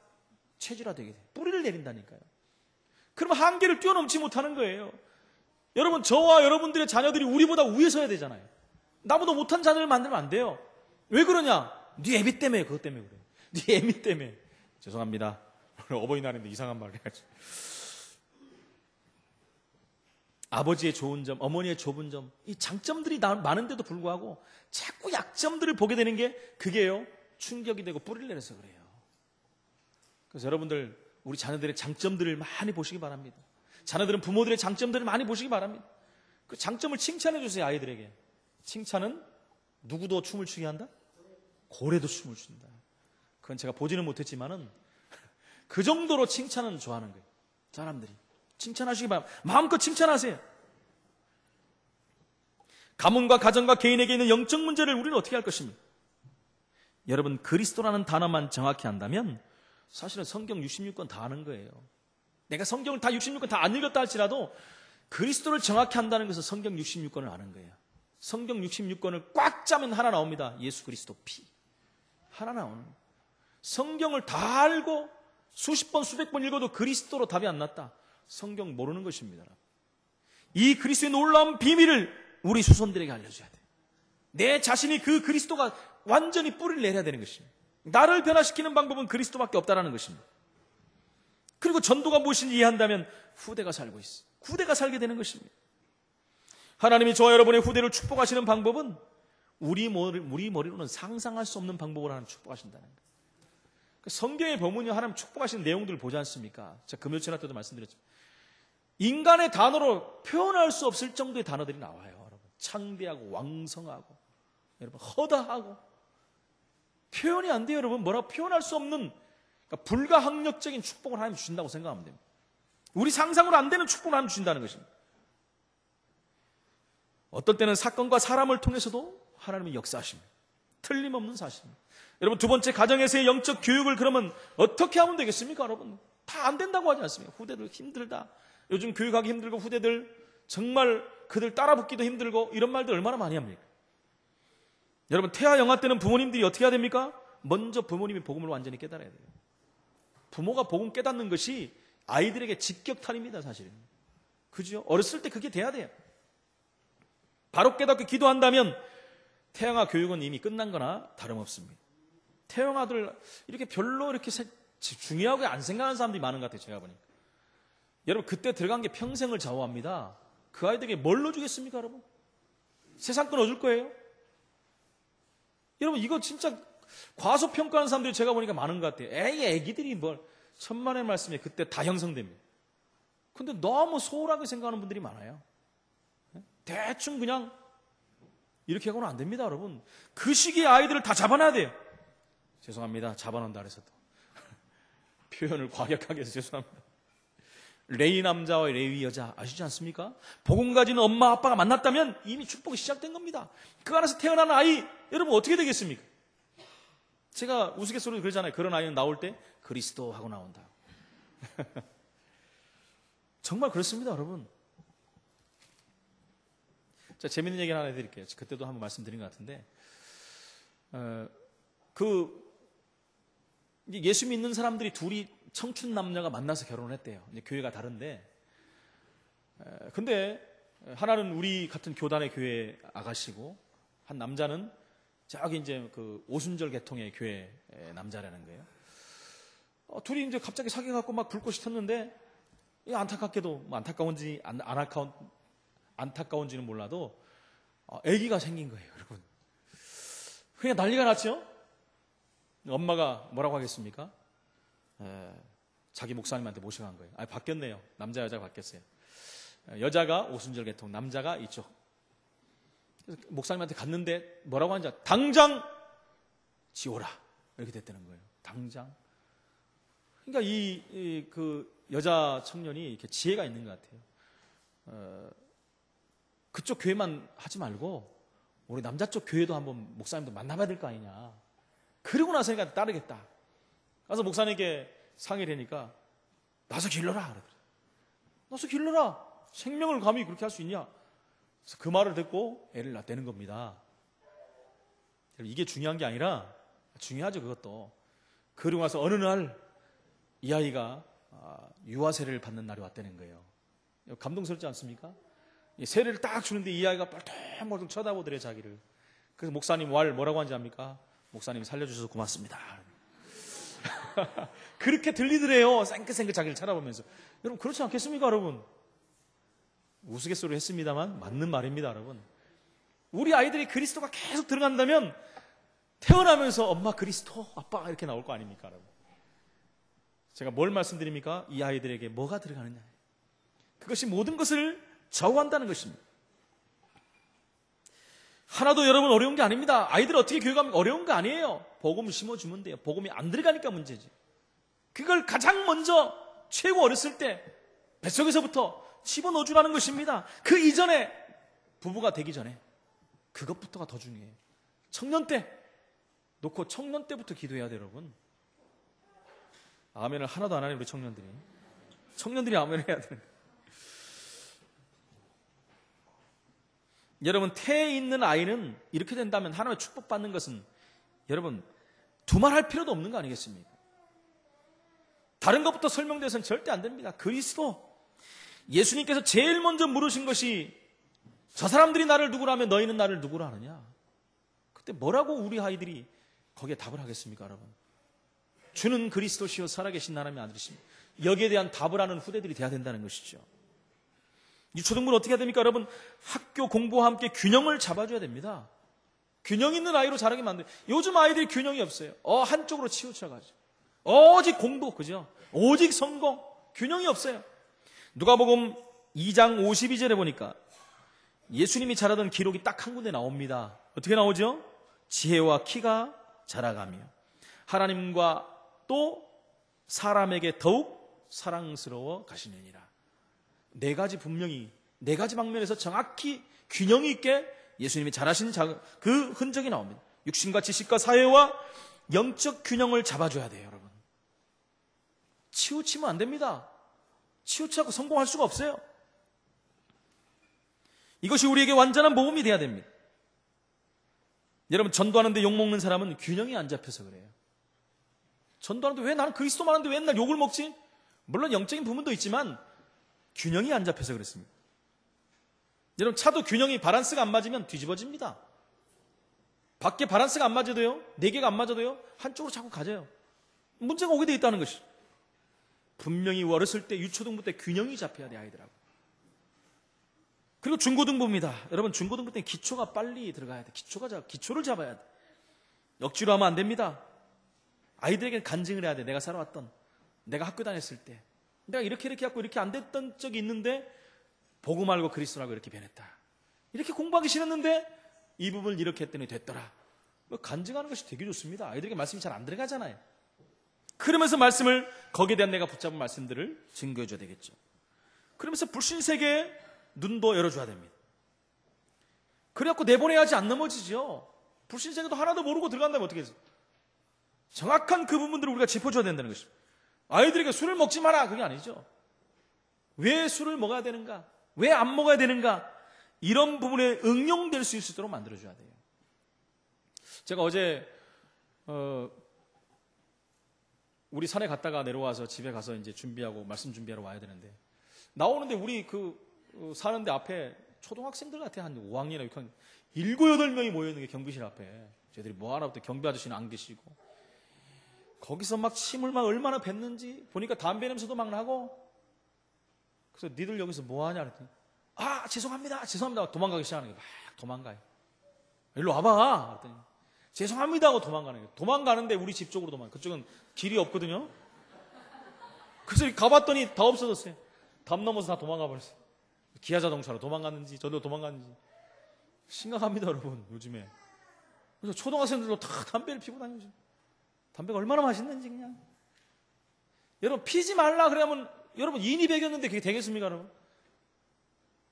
[SPEAKER 1] 체질화되게 돼. 뿌리를 내린다니까요. 그러면 한계를 뛰어넘지 못하는 거예요. 여러분, 저와 여러분들의 자녀들이 우리보다 위에 서야 되잖아요. 나보다 못한 자녀를 만들면 안 돼요. 왜 그러냐? 네 애비 때문에, 그것 때문에 그래. 네 애미 때문에. 죄송합니다. 오늘 어버이날인데 이상한 말을 해야지. 아버지의 좋은 점, 어머니의 좁은 점, 이 장점들이 많은데도 불구하고 자꾸 약점들을 보게 되는 게 그게요, 충격이 되고 뿌리를 내려서 그래요. 그래서 여러분들, 우리 자녀들의 장점들을 많이 보시기 바랍니다. 자녀들은 부모들의 장점들을 많이 보시기 바랍니다. 그 장점을 칭찬해 주세요, 아이들에게. 칭찬은 누구도 춤을 추게 한다? 고래도 춤을 춘다. 그건 제가 보지는 못했지만은 그 정도로 칭찬은 좋아하는 거예요. 사람들이. 칭찬하시기 바랍니다. 마음껏 칭찬하세요. 가문과 가정과 개인에게 있는 영적 문제를 우리는 어떻게 할 것입니까? 여러분, 그리스도라는 단어만 정확히 안다면 사실은 성경 66권 다 아는 거예요. 내가 성경을 다 66권 다 안 읽었다 할지라도 그리스도를 정확히 한다는 것은 성경 66권을 아는 거예요. 성경 66권을 꽉 짜면 하나 나옵니다. 예수 그리스도 피. 하나 나오는 거예요. 성경을 다 알고 수십 번 수백 번 읽어도 그리스도로 답이 안 났다. 성경 모르는 것입니다. 이 그리스도의 놀라운 비밀을 우리 후손들에게 알려줘야 돼요. 내 자신이 그 그리스도가 완전히 뿌리를 내려야 되는 것입니다. 나를 변화시키는 방법은 그리스도밖에 없다는 것입니다. 그리고 전도가 무엇인지 이해한다면 후대가 살고 있어. 후대가 살게 되는 것입니다. 하나님이 저와 여러분의 후대를 축복하시는 방법은 우리 머리로는 상상할 수 없는 방법으로 하나님 축복하신다는 거예요. 성경의 보면요, 하나님 축복하시는 내용들을 보지 않습니까? 제가 금요일 지날 때도 말씀드렸지만 인간의 단어로 표현할 수 없을 정도의 단어들이 나와요. 여러분, 창대하고 왕성하고, 여러분, 허다하고, 표현이 안 돼요. 여러분, 뭐라고 표현할 수 없는, 그러니까 불가항력적인 축복을 하나님 주신다고 생각하면 됩니다. 우리 상상으로 안 되는 축복을 하나님 주신다는 것입니다. 어떨 때는 사건과 사람을 통해서도 하나님이 역사하십니다. 틀림없는 사실입니다. 여러분, 두 번째, 가정에서의 영적 교육을 그러면 어떻게 하면 되겠습니까? 여러분, 다 안 된다고 하지 않습니까? 후대들 힘들다. 요즘 교육하기 힘들고 후대들 정말 그들 따라붙기도 힘들고 이런 말들 얼마나 많이 합니까? 여러분, 태아 영아 때는 부모님들이 어떻게 해야 됩니까? 먼저 부모님이 복음을 완전히 깨달아야 돼요. 부모가 복음 깨닫는 것이 아이들에게 직격탄입니다, 사실은. 그죠? 어렸을 때 그게 돼야 돼요. 바로 깨닫고 기도한다면 태영아 교육은 이미 끝난 거나 다름없습니다. 태영아들 이렇게 별로 이렇게 중요하게 안 생각하는 사람들이 많은 것 같아요, 제가 보니까. 여러분, 그때 들어간 게 평생을 좌우합니다. 그 아이들에게 뭘 넣어주겠습니까, 여러분? 세상 거 넣어줄 거예요? 여러분, 이거 진짜 과소평가하는 사람들이 제가 보니까 많은 것 같아요. 애기들이 뭘, 천만의 말씀에 그때 다 형성됩니다. 근데 너무 소홀하게 생각하는 분들이 많아요. 대충 그냥 이렇게 하고는 안 됩니다, 여러분. 그 시기에 아이들을 다 잡아놔야 돼요. 죄송합니다. 잡아놓는다 그래서 또. 표현을 과격하게 해서 죄송합니다. 레위 남자와 레위 여자 아시지 않습니까? 복음 가지는 엄마 아빠가 만났다면 이미 축복이 시작된 겁니다. 그 안에서 태어난 아이, 여러분 어떻게 되겠습니까? 제가 우스갯소리로 그러잖아요. 그런 아이는 나올 때 그리스도 하고 나온다. 정말 그렇습니다, 여러분. 자, 재밌는 얘기 하나 해드릴게요. 그때도 한번 말씀드린 것 같은데, 예수 믿는 사람들이 둘이 청춘 남녀가 만나서 결혼을 했대요. 이제 교회가 다른데, 근데 하나는 우리 같은 교단의 교회 아가씨고, 한 남자는 저기 이제 그 오순절 계통의 교회 남자라는 거예요. 둘이 이제 갑자기 사귀어갖고 막 불꽃이 텄는데, 안타깝게도, 뭐 안타까운지는 몰라도, 아기가 생긴 거예요, 여러분. 그냥 난리가 났죠? 엄마가 뭐라고 하겠습니까? 자기 목사님한테 모셔간 거예요. 바뀌었네요. 남자, 여자가 바뀌었어요. 여자가 오순절 계통, 남자가 이쪽. 그래서 목사님한테 갔는데 뭐라고 하는지 당장 지워라. 이렇게 됐다는 거예요. 당장. 그러니까 그 여자 청년이 이렇게 지혜가 있는 것 같아요. 그쪽 교회만 하지 말고 우리 남자 쪽 교회도 한번 목사님도 만나봐야 될 거 아니냐. 그러고 나서니까 따르겠다. 가서 목사님께 상의를 하니까 나서 길러라. 그러더라고요. 나서 길러라. 생명을 감히 그렇게 할 수 있냐. 그래서 그 말을 듣고 애를 낳대는 겁니다. 이게 중요한 게 아니라, 중요하죠, 그것도. 그러고 나서 어느 날 이 아이가 유아 세례를 받는 날이 왔다는 거예요. 감동스럽지 않습니까? 세례를 딱 주는데 이 아이가 뻘쭘뻘쭘 쳐다보더래요, 자기를. 그래서 목사님 뭐라고 하는지 압니까? 목사님이 살려주셔서 고맙습니다. 그렇게 들리더래요. 쌩긋쌩긋 자기를 쳐다보면서. 여러분, 그렇지 않겠습니까, 여러분? 우스갯소리 했습니다만 맞는 말입니다, 여러분. 우리 아이들이 그리스도가 계속 들어간다면 태어나면서 엄마 그리스도, 아빠 이렇게 나올 거 아닙니까, 여러분? 제가 뭘 말씀드립니까? 이 아이들에게 뭐가 들어가느냐. 그것이 모든 것을 좌우한다는 것입니다. 하나도 여러분 어려운 게 아닙니다. 아이들 어떻게 교육하면 어려운 거 아니에요. 복음을 심어주면 돼요. 복음이 안 들어가니까 문제지. 그걸 가장 먼저 최고 어렸을 때 뱃속에서부터 집어넣어주라는 것입니다. 그 이전에 부부가 되기 전에 그것부터가 더 중요해요. 청년 때 놓고 청년 때부터 기도해야 돼요, 여러분. 아멘을 하나도 안 하네, 우리 청년들이. 청년들이 아멘을 해야 돼요. 여러분, 태에 있는 아이는 이렇게 된다면 하나님의 축복받는 것은 여러분 두말할 필요도 없는 거 아니겠습니까? 다른 것부터 설명돼서는 절대 안 됩니다. 그리스도, 예수님께서 제일 먼저 물으신 것이 저 사람들이 나를 누구라 하면 너희는 나를 누구라 하느냐. 그때 뭐라고 우리 아이들이 거기에 답을 하겠습니까, 여러분? 주는 그리스도시요 살아계신 하나님의 아들이십니다. 여기에 대한 답을 하는 후대들이 돼야 된다는 것이죠. 유초등부는 어떻게 해야 됩니까, 여러분? 학교 공부와 함께 균형을 잡아줘야 됩니다. 균형 있는 아이로 자라게 만들어요. 요즘 아이들이 균형이 없어요. 한쪽으로 치우쳐가지고 오직 공부, 그죠? 오직 성공, 균형이 없어요. 누가복음 2장 52절에 보니까 예수님이 자라던 기록이 딱 한 군데 나옵니다. 어떻게 나오죠? 지혜와 키가 자라가며 하나님과 또 사람에게 더욱 사랑스러워 가시느니라. 네 가지 분명히, 네 가지 방면에서 정확히 균형 있게 예수님이 자라신 그 흔적이 나옵니다. 육신과 지식과 사회와 영적 균형을 잡아줘야 돼요, 여러분. 치우치면 안 됩니다. 치우치고 성공할 수가 없어요. 이것이 우리에게 완전한 복음이 돼야 됩니다. 여러분, 전도하는데 욕먹는 사람은 균형이 안 잡혀서 그래요. 전도하는데 왜 나는 그리스도만 하는데 왜 맨날 욕을 먹지? 물론 영적인 부분도 있지만 균형이 안 잡혀서 그렇습니다. 여러분, 차도 균형이 바란스가 안 맞으면 뒤집어집니다. 밖에 바란스가 안 맞아도요, 네 개가 안 맞아도요, 한쪽으로 자꾸 가져요. 문제가 오게 돼 있다는 것이. 분명히 어렸을 때, 유초등부 때 균형이 잡혀야 돼, 아이들하고. 그리고 중고등부입니다. 여러분, 중고등부 때는 기초가 빨리 들어가야 돼. 기초를 잡아야 돼. 억지로 하면 안 됩니다. 아이들에게 간증을 해야 돼. 내가 살아왔던, 내가 학교 다녔을 때 내가 이렇게 하고 이렇게 안 됐던 적이 있는데 복음 알고 그리스도라고 이렇게 변했다. 이렇게 공부하기 싫었는데 이 부분을 이렇게 했더니 됐더라. 간증하는 것이 되게 좋습니다. 아이들에게 말씀이 잘 안 들어가잖아요. 그러면서 말씀을, 거기에 대한 내가 붙잡은 말씀들을 증거해줘야 되겠죠. 그러면서 불신세계에 눈도 열어줘야 됩니다. 그래갖고 내보내야지 안 넘어지죠. 불신세계도 하나도 모르고 들어간다면 어떻게 해서 정확한 그 부분들을 우리가 짚어줘야 된다는 것입니다. 아이들에게 술을 먹지 마라, 그게 아니죠. 왜 술을 먹어야 되는가? 왜 안 먹어야 되는가? 이런 부분에 응용될 수 있도록 만들어줘야 돼요. 제가 어제 우리 산에 갔다가 내려와서 집에 가서 이제 준비하고 말씀 준비하러 와야 되는데, 나오는데 우리 사는데 앞에 초등학생들 같아. 한 5학년이나 6학년 7, 8명이 모여있는 게 경비실 앞에 저희들이 뭐하나부터 경비 아저씨는 안 계시고 거기서 막 침을 막 얼마나 뱉는지 보니까 담배 냄새도 막 나고 그래서 니들 여기서 뭐하냐 그랬더니 죄송합니다 도망가기 시작하는 거예요. 막 도망가요. 일로 와봐 그랬더니 죄송합니다 하고 도망가는 거예요. 도망가는데 우리 집 쪽으로 도망가요. 그쪽은 길이 없거든요. 그래서 가봤더니 다 없어졌어요. 담 넘어서 다 도망가 버렸어요. 기아자동차로 도망갔는지 저도 도망갔는지 심각합니다 여러분 요즘에. 그래서 초등학생들도 다 담배를 피고 다니죠. 담배가 얼마나 맛있는지 그냥. 여러분 피지 말라 그러면 여러분 인이 배겼는데 그게 되겠습니까 여러분?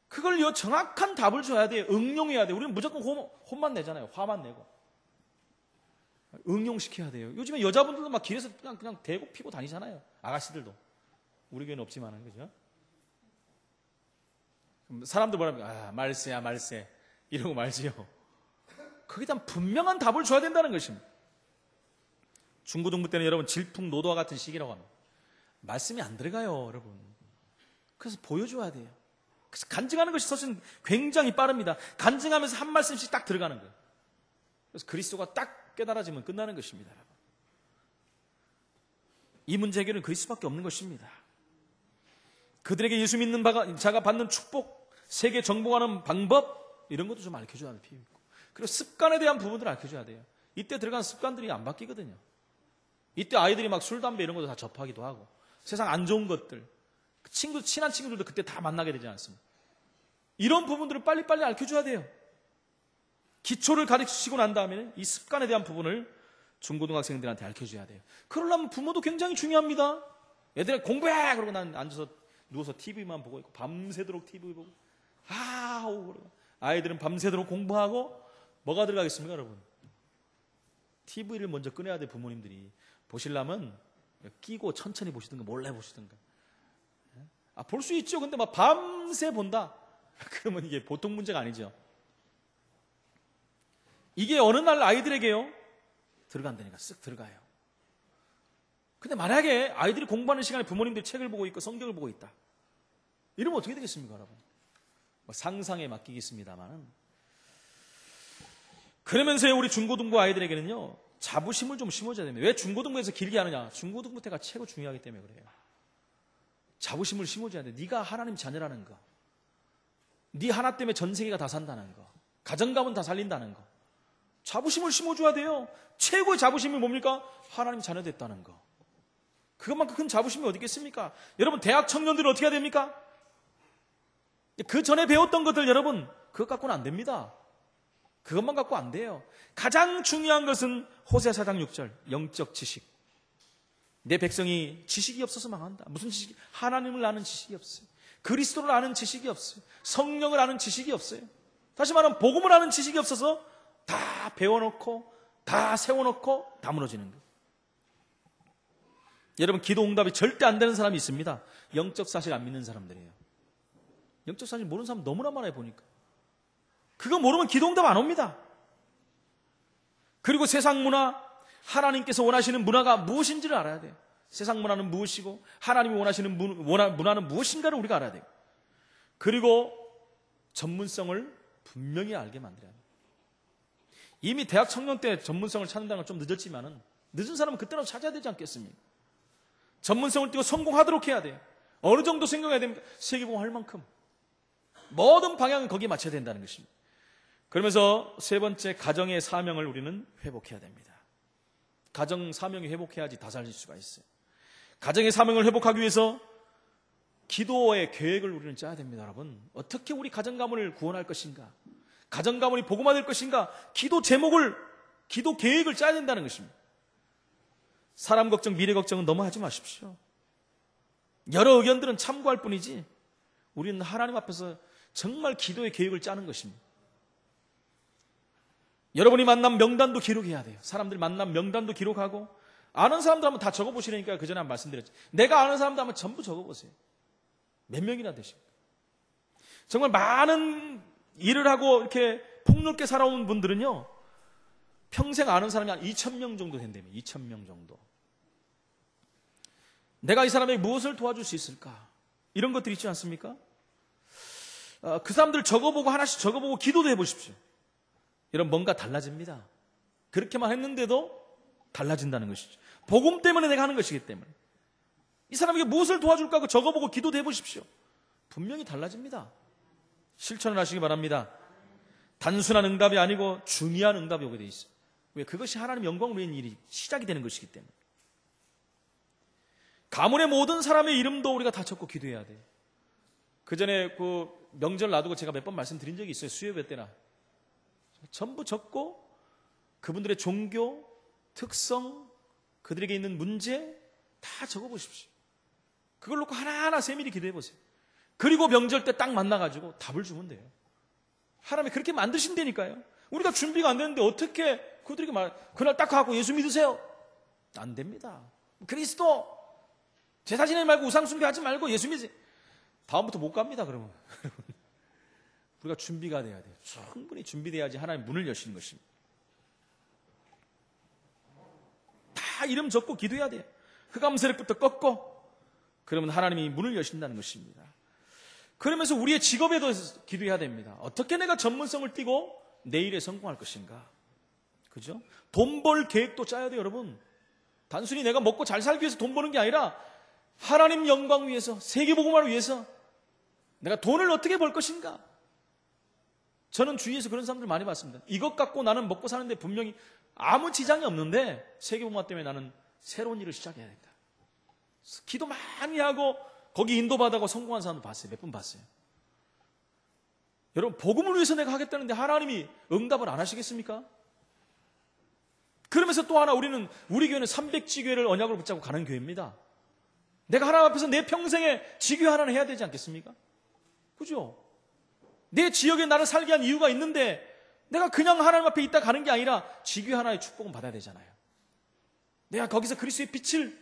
[SPEAKER 1] 그걸 정확한 답을 줘야 돼요. 응용해야 돼요. 우리는 무조건 혼만 내잖아요. 화만 내고. 응용시켜야 돼요. 요즘에 여자분들도 막 길에서 그냥 대고 피고 다니잖아요. 아가씨들도. 우리 교회는 없지만은 그죠? 사람들 뭐랍니까? 말세야 말세 이러고 말지요. 거기에 대한 분명한 답을 줘야 된다는 것입니다. 중고등부 때는 여러분 질풍노도와 같은 시기라고 합니다. 말씀이 안 들어가요 여러분. 그래서 보여줘야 돼요. 그래서 간증하는 것이 사실 굉장히 빠릅니다. 간증하면서 한 말씀씩 딱 들어가는 거예요. 그래서 그리스도가 딱 깨달아지면 끝나는 것입니다. 여러분. 이 문제 해결은 그리스도밖에 없는 것입니다. 그들에게 예수 믿는 자가 받는 축복, 세계 정복하는 방법 이런 것도 좀 알려줘야 할 필요 있고 그리고 습관에 대한 부분들을 알려줘야 돼요. 이때 들어간 습관들이 안 바뀌거든요. 이때 아이들이 막 술, 담배 이런 것도 다 접하기도 하고 세상 안 좋은 것들 친한 친구들도 그때 다 만나게 되지 않습니까? 이런 부분들을 빨리빨리 알려줘야 돼요. 기초를 가르치고 난 다음에는 이 습관에 대한 부분을 중고등학생들한테 알려줘야 돼요. 그러려면 부모도 굉장히 중요합니다. 애들 공부해! 그러고 난 앉아서 누워서 TV만 보고 있고 밤새도록 TV 보고 그러고 아이들은 밤새도록 공부하고 뭐가 들어가겠습니까 여러분? TV를 먼저 꺼내야 돼. 부모님들이 보시려면 끼고 천천히 보시든가 몰래 보시든가. 볼 수 있죠. 근데 막 밤새 본다. 그러면 이게 보통 문제가 아니죠. 이게 어느 날 아이들에게요 들어간다니까 쓱 들어가요. 근데 만약에 아이들이 공부하는 시간에 부모님들이 책을 보고 있고 성경을 보고 있다. 이러면 어떻게 되겠습니까 여러분? 상상에 맡기겠습니다만은 그러면서요 우리 중고등부 아이들에게는요 자부심을 좀 심어줘야 됩니다. 왜 중고등부에서 길게 하느냐? 중고등부 때가 최고 중요하기 때문에 그래요. 자부심을 심어줘야 돼. 네가 하나님 자녀라는 거. 네 하나 때문에 전 세계가 다 산다는 거. 가정감은 다 살린다는 거. 자부심을 심어줘야 돼요. 최고의 자부심이 뭡니까? 하나님 자녀 됐다는 거. 그것만큼 큰 자부심이 어디 있겠습니까? 여러분 대학 청년들은 어떻게 해야 됩니까? 그 전에 배웠던 것들 여러분 그것 갖고는 안 됩니다. 그것만 갖고 안 돼요. 가장 중요한 것은 호세아 4장 6절 영적 지식. 내 백성이 지식이 없어서 망한다. 무슨 지식? 하나님을 아는 지식이 없어요. 그리스도를 아는 지식이 없어요. 성령을 아는 지식이 없어요. 다시 말하면 복음을 아는 지식이 없어서 다 배워놓고 다 세워놓고 다 무너지는 거예요. 여러분 기도 응답이 절대 안 되는 사람이 있습니다. 영적 사실 안 믿는 사람들이에요. 영적 사실 모르는 사람 너무나 많아요 보니까. 그거 모르면 기도 응답 안 옵니다. 그리고 세상 문화, 하나님께서 원하시는 문화가 무엇인지를 알아야 돼요. 세상 문화는 무엇이고 하나님이 원하시는 문화는 무엇인가를 우리가 알아야 돼요. 그리고 전문성을 분명히 알게 만들어야 돼요. 이미 대학 청년 때 전문성을 찾는다는 건 좀 늦었지만은 늦은 사람은 그때라도 찾아야 되지 않겠습니까? 전문성을 띄고 성공하도록 해야 돼요. 어느 정도 생각해야 됩니까? 세계봉 할 만큼. 모든 방향은 거기에 맞춰야 된다는 것입니다. 그러면서 세 번째 가정의 사명을 우리는 회복해야 됩니다. 가정 사명이 회복해야지 다 살릴 수가 있어요. 가정의 사명을 회복하기 위해서 기도의 계획을 우리는 짜야 됩니다. 여러분 어떻게 우리 가정 가문을 구원할 것인가, 가정 가문이 복음화될 것인가, 기도 제목을, 기도 계획을 짜야 된다는 것입니다. 사람 걱정, 미래 걱정은 너무 하지 마십시오. 여러 의견들은 참고할 뿐이지 우리는 하나님 앞에서 정말 기도의 계획을 짜는 것입니다. 여러분이 만난 명단도 기록해야 돼요. 사람들 만난 명단도 기록하고 아는 사람들 한번 다 적어보시라니까 그 전에 한번 말씀드렸죠. 내가 아는 사람들 한번 전부 적어보세요. 몇 명이나 되십니까? 정말 많은 일을 하고 이렇게 폭넓게 살아온 분들은요 평생 아는 사람이 한 2,000명 정도 된다며. 2,000명 정도. 내가 이 사람에게 무엇을 도와줄 수 있을까? 이런 것들이 있지 않습니까? 그 사람들 적어보고 하나씩 적어보고 기도도 해보십시오. 이런 뭔가 달라집니다. 그렇게만 했는데도 달라진다는 것이죠. 복음 때문에 내가 하는 것이기 때문에. 이 사람에게 무엇을 도와줄까 하고 적어보고 기도도 해보십시오. 분명히 달라집니다. 실천을 하시기 바랍니다. 단순한 응답이 아니고 중요한 응답이 오게 돼 있어요. 왜? 그것이 하나님 영광을 위한 일이 시작이 되는 것이기 때문에. 가문의 모든 사람의 이름도 우리가 다 적고 기도해야 돼요. 그 전에 그 명절 놔두고 제가 몇 번 말씀드린 적이 있어요. 수요예배 때나. 전부 적고 그분들의 종교, 특성, 그들에게 있는 문제 다 적어보십시오. 그걸 놓고 하나하나 세밀히 기도해보세요. 그리고 명절 때 딱 만나가지고 답을 주면 돼요. 하나님이 그렇게 만드신다니까요. 우리가 준비가 안 되는데 어떻게 그들에게 그날 딱 가고 예수 믿으세요? 안 됩니다. 그리스도 제사 지내지 말고 우상 숭배하지 말고 예수 믿으세요. 다음부터 못 갑니다. 그러면 우리가 준비가 돼야 돼요. 충분히 준비돼야지 하나님 문을 여시는 것입니다. 다 이름 적고 기도해야 돼요. 흑암 세력부터 꺾고 그러면 하나님이 문을 여신다는 것입니다. 그러면서 우리의 직업에도 기도해야 됩니다. 어떻게 내가 전문성을 띠고 내일에 성공할 것인가? 그죠? 돈 벌 계획도 짜야 돼요, 여러분. 단순히 내가 먹고 잘 살기 위해서 돈 버는 게 아니라 하나님 영광 위해서, 세계복음화를 위해서 내가 돈을 어떻게 벌 것인가? 저는 주위에서 그런 사람들 많이 봤습니다. 이것 갖고 나는 먹고 사는데 분명히 아무 지장이 없는데 세계복음화 때문에 나는 새로운 일을 시작해야 된다. 기도 많이 하고 거기 인도받아고 성공한 사람도 봤어요. 몇 분 봤어요. 여러분, 복음을 위해서 내가 하겠다는데 하나님이 응답을 안 하시겠습니까? 그러면서 또 하나 우리 교회는 300지교회를 언약으로 붙잡고 가는 교회입니다. 내가 하나님 앞에서 내 평생에 지교회 하나는 해야 되지 않겠습니까? 그죠? 내 지역에 나를 살게 한 이유가 있는데 내가 그냥 하나님 앞에 있다 가는 게 아니라 지교회 하나의 축복은 받아야 되잖아요. 내가 거기서 그리스도의 빛을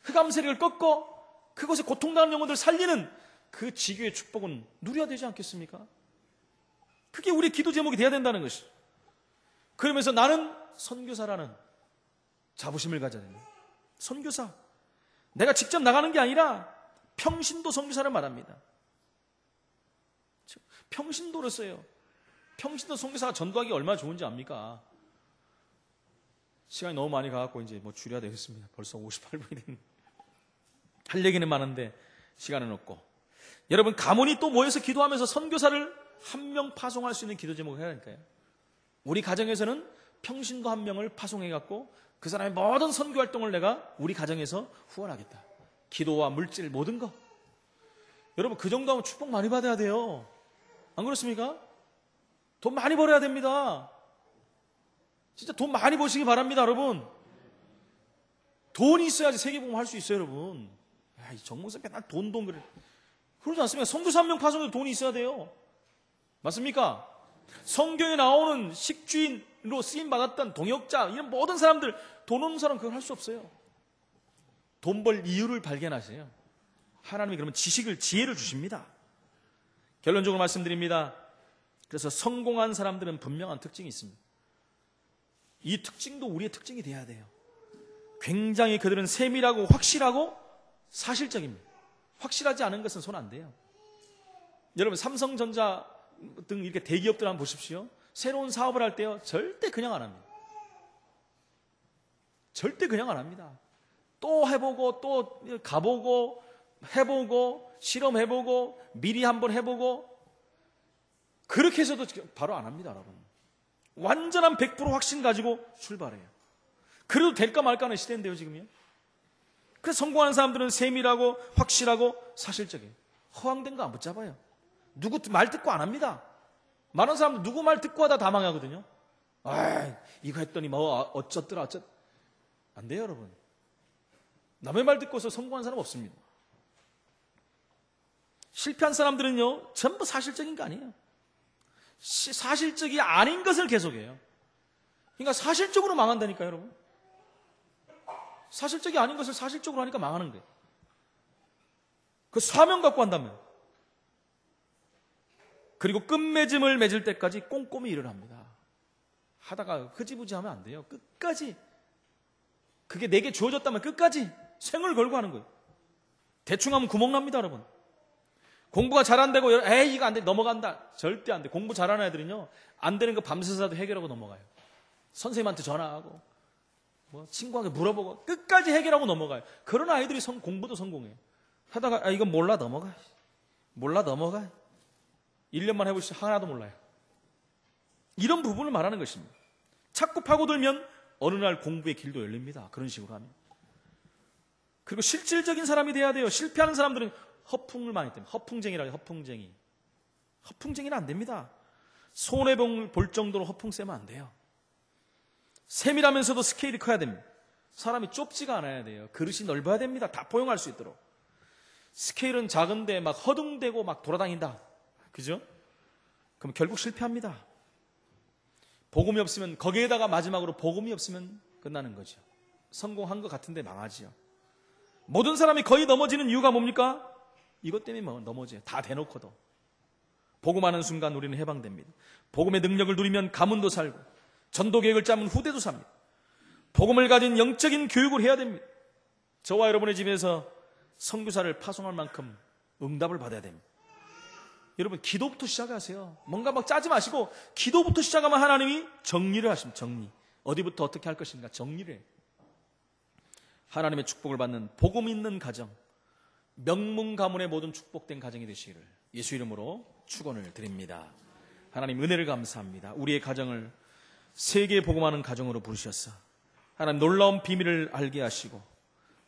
[SPEAKER 1] 흑암 세력을 꺾고 그곳에 고통당하는 영혼들을 살리는 그 지교의 축복은 누려야 되지 않겠습니까? 그게 우리의 기도 제목이 돼야 된다는 것이죠. 그러면서 나는 선교사라는 자부심을 가져야 됩니다. 선교사. 내가 직접 나가는 게 아니라 평신도 선교사를 말합니다. 평신도로서요. 평신도 선교사가 전도하기 얼마나 좋은지 압니까? 시간이 너무 많이 가갖고 이제 줄여야 되겠습니다. 벌써 58분이 됐는데. 할 얘기는 많은데 시간은 없고. 여러분, 가문이 또 모여서 기도하면서 선교사를 한 명 파송할 수 있는 기도 제목을 해야 하니까요. 우리 가정에서는 평신도 한 명을 파송해갖고 그 사람의 모든 선교 활동을 내가 우리 가정에서 후원하겠다. 기도와 물질 모든 거. 여러분, 그 정도 하면 축복 많이 받아야 돼요. 안 그렇습니까? 돈 많이 벌어야 됩니다. 진짜 돈 많이 버시기 바랍니다, 여러분. 돈이 있어야지 세계복음 할 수 있어요, 여러분. 야, 이 정목사 맨날 돈 그래. 그러지 않습니까? 선교사 한 명 파송해도 돈이 있어야 돼요. 맞습니까? 성경에 나오는 식주인으로 쓰임받았던 동역자, 이런 모든 사람들, 돈 없는 사람 그걸 할 수 없어요. 돈 벌 이유를 발견하세요. 하나님이 그러면 지혜를 주십니다. 결론적으로 말씀드립니다. 그래서 성공한 사람들은 분명한 특징이 있습니다. 이 특징도 우리의 특징이 돼야 돼요. 굉장히 그들은 세밀하고 확실하고 사실적입니다. 확실하지 않은 것은 손 안 대요. 여러분, 삼성전자 등 이렇게 대기업들 한번 보십시오. 새로운 사업을 할 때요, 절대 그냥 안 합니다. 절대 그냥 안 합니다. 또 해보고 또 가보고 해보고 실험해보고 미리 한번 해보고 그렇게 해서도 바로 안 합니다, 여러분. 완전한 100% 확신 가지고 출발해요. 그래도 될까 말까 하는 시대인데요, 지금요. 그래서 성공하는 사람들은 세밀하고 확실하고 사실적이에요. 허황된 거 안 붙잡아요. 누구 말 듣고 안 합니다. 많은 사람들 누구 말 듣고 하다 다 망하거든요. 아, 이거 했더니 어쩌더라. 안 돼요, 여러분. 남의 말 듣고서 성공한 사람 없습니다. 실패한 사람들은요, 전부 사실적인 거 아니에요. 사실적이 아닌 것을 계속해요. 그러니까 사실적으로 망한다니까요, 여러분. 사실적이 아닌 것을 사실적으로 하니까 망하는 거예요. 그 사명 갖고 한다면. 그리고 끝맺음을 맺을 때까지 꼼꼼히 일을 합니다. 하다가 흐지부지 하면 안 돼요. 끝까지. 그게 내게 주어졌다면 끝까지 생을 걸고 하는 거예요. 대충 하면 구멍 납니다, 여러분. 공부가 잘 안 되고, 이거 안 돼, 넘어간다. 절대 안 돼. 공부 잘하는 애들은요, 안 되는 거 밤새서라도 해결하고 넘어가요. 선생님한테 전화하고 뭐 친구한테 물어보고 끝까지 해결하고 넘어가요. 그런 아이들이 공부도 성공해요. 하다가 이건 몰라 넘어가. 1년만 해보시죠. 하나도 몰라요. 이런 부분을 말하는 것입니다. 자꾸 파고들면 어느 날 공부의 길도 열립니다. 그런 식으로 하면. 그리고 실질적인 사람이 돼야 돼요. 실패하는 사람들은 허풍을 많이 때문에 허풍쟁이라고 해요. 허풍쟁이는 안 됩니다. 손해볼 정도로 허풍 쐬면 안 돼요. 세밀하면서도 스케일이 커야 됩니다. 사람이 좁지가 않아야 돼요. 그릇이 넓어야 됩니다. 다 포용할 수 있도록. 스케일은 작은데 막 허둥대고 막 돌아다닌다. 그죠? 그럼 결국 실패합니다. 복음이 없으면, 거기에다가 마지막으로 복음이 없으면 끝나는 거죠. 성공한 것 같은데 망하지요. 모든 사람이 거의 넘어지는 이유가 뭡니까? 이것 때문에 넘어져요. 다 대놓고도. 복음하는 순간 우리는 해방됩니다. 복음의 능력을 누리면 가문도 살고, 전도 계획을 짜면 후대도 삽니다. 복음을 가진 영적인 교육을 해야 됩니다. 저와 여러분의 집에서 선교사를 파송할 만큼 응답을 받아야 됩니다. 여러분, 기도부터 시작하세요. 뭔가 막 짜지 마시고 기도부터 시작하면 하나님이 정리를 하십니다. 정리. 어디부터 어떻게 할 것인가 정리를 해요. 하나님의 축복을 받는 복음 있는 가정, 명문 가문의 모든 축복된 가정이 되시기를 예수 이름으로 축원을 드립니다. 하나님 은혜를 감사합니다. 우리의 가정을 세계에 복음하는 가정으로 부르셨어. 하나님 놀라운 비밀을 알게 하시고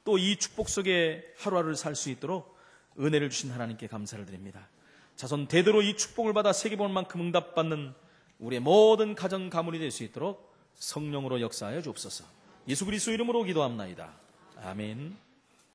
[SPEAKER 1] 또 이 축복 속에 하루하루를 살 수 있도록 은혜를 주신 하나님께 감사를 드립니다. 자손 대대로 이 축복을 받아 세계 볼 만큼 응답받는 우리의 모든 가정 가문이 될 수 있도록 성령으로 역사하여 주옵소서. 예수 그리스도 이름으로 기도합나이다. 아멘.